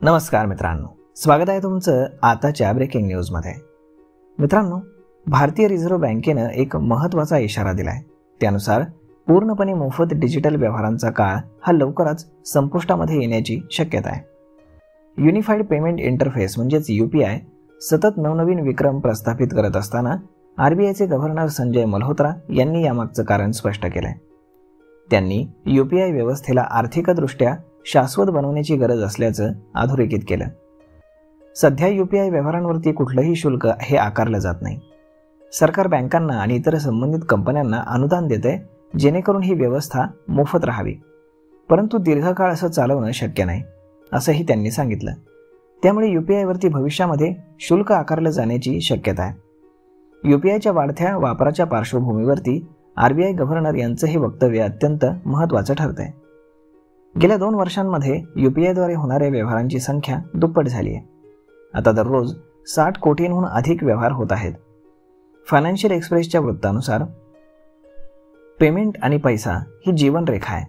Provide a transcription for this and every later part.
नमस्कार मित्रांनो, स्वागत आहे तुमचं आताच्या ब्रेकिंग न्यूजमध्ये। मित्रांनो, भारतीय रिझर्व्ह बँकेनं एक महत्त्वाचा इशारा दिलाय। त्यानुसार पूर्णपणे मोफत डिजिटल व्यवहारांचा काळ हा लवकरच संपुष्टामध्ये येण्याची शक्यता आहे। युनिफाईड पेमेंट इंटरफेस म्हणजेच UPI सतत नवनवीन विक्रम प्रस्थापित करत असताना RBIचे गव्हर्नर संजय मल्होत्रा यांनी यामागचं कारण स्पष्ट केलंय। त्यांनी UPI व्यवस्थेला आर्थिकदृष्ट्या शाश्वत बनवण्याची गरज असल्याचं अधोरेखित केलं। सध्या UPI व्यवहारांवरती कुठलंही शुल्क हे आकारलं जात नाही। सरकार बँकांना आणि इतर संबंधित कंपन्यांना अनुदान देते जेणेकरून ही व्यवस्था मोफत राहावी, परंतु दीर्घकाळ असं चालवणं शक्य नाही असंही त्यांनी सांगितलं। त्यामुळे UPI वरती भविष्यामध्ये शुल्क आकारलं जाण्याची शक्यता आहे। UPIच्या वाढत्या वापराच्या पार्श्वभूमीवरती RBI गव्हर्नर यांचं हे वक्तव्य अत्यंत महत्त्वाचं ठरतंय। गेल्या 2 वर्षांमध्ये UPIद्वारे होणाऱ्या व्यवहारांची संख्या दुप्पट झाली आहे। आता दररोज 60 कोटींहून अधिक व्यवहार होत आहेत। फायनान्शियल एक्सप्रेसच्या वृत्तानुसार पेमेंट आणि पैसा ही जीवनरेखा आहे।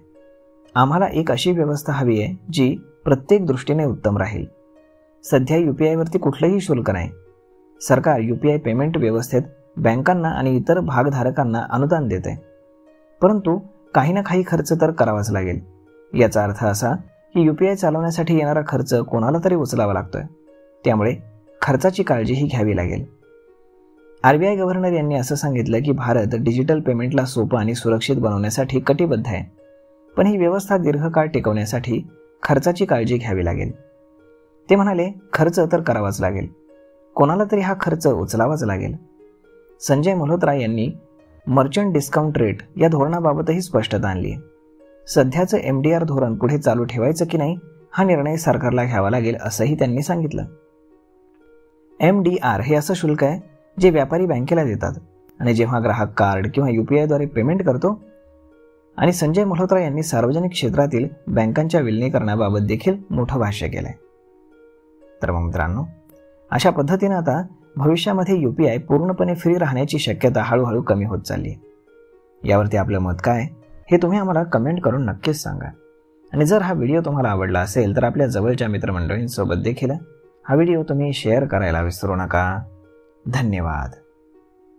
आम्हाला एक अशी व्यवस्था हवी आहे जी प्रत्येक दृष्टीने उत्तम राहील। सध्या UPI वरती कुठलंही शुल्क नाही। सरकार UPI पेमेंट व्यवस्थेत बँकांना आणि इतर भागधारकांना अनुदान देते, परंतु काही ना काही खर्च तर करावाच लागेल। याचा अर्थ असा की UPI चालवण्यासाठी येणारा खर्च कोणाला तरी उचलावा लागतोय, त्यामुळे खर्चाची काळजीही घ्यावी लागेल। RBI गव्हर्नर यांनी असं सांगितलं की भारत डिजिटल पेमेंटला सोपं आणि सुरक्षित बनवण्यासाठी कटिबद्ध आहे, पण ही व्यवस्था दीर्घकाळ टिकवण्यासाठी खर्चाची काळजी घ्यावी लागेल। ते म्हणाले, खर्च तर करावाच लागेल, कोणाला तरी हा खर्च उचलावाच लागेल। संजय मल्होत्रा यांनी मर्चंट डिस्काउंट रेट या धोरणाबाबतही स्पष्टता आणली आहे। सध्याचं MDR धोरण पुढे चालू ठेवायचं की नाही हा निर्णय सरकारला घ्यावा लागेल असंही त्यांनी सांगितलं। MDR हे असं शुल्क आहे जे व्यापारी बँकेला देतात आणि जेव्हा ग्राहक कार्ड किंवा UPIद्वारे पेमेंट करतो। आणि संजय मल्होत्रा यांनी सार्वजनिक क्षेत्रातील बँकांच्या विलीनीकरणाबाबत देखील मोठं भाष्य केलंय। तर मग मित्रांनो, अशा पद्धतीने आता भविष्यामध्ये UPI पूर्णपणे फ्री राहण्याची शक्यता हळूहळू कमी होत चालली आहे। यावरती आपलं मत काय हे तुम्ही आम्हाला कमेंट करून नक्कीच सांगा। आणि जर हा व्हिडिओ तुम्हाला आवडला असेल तर आपल्या जवळच्या मित्रमंडळींसोबत देखील हा व्हिडिओ तुम्ही शेअर करायला विसरू नका। धन्यवाद।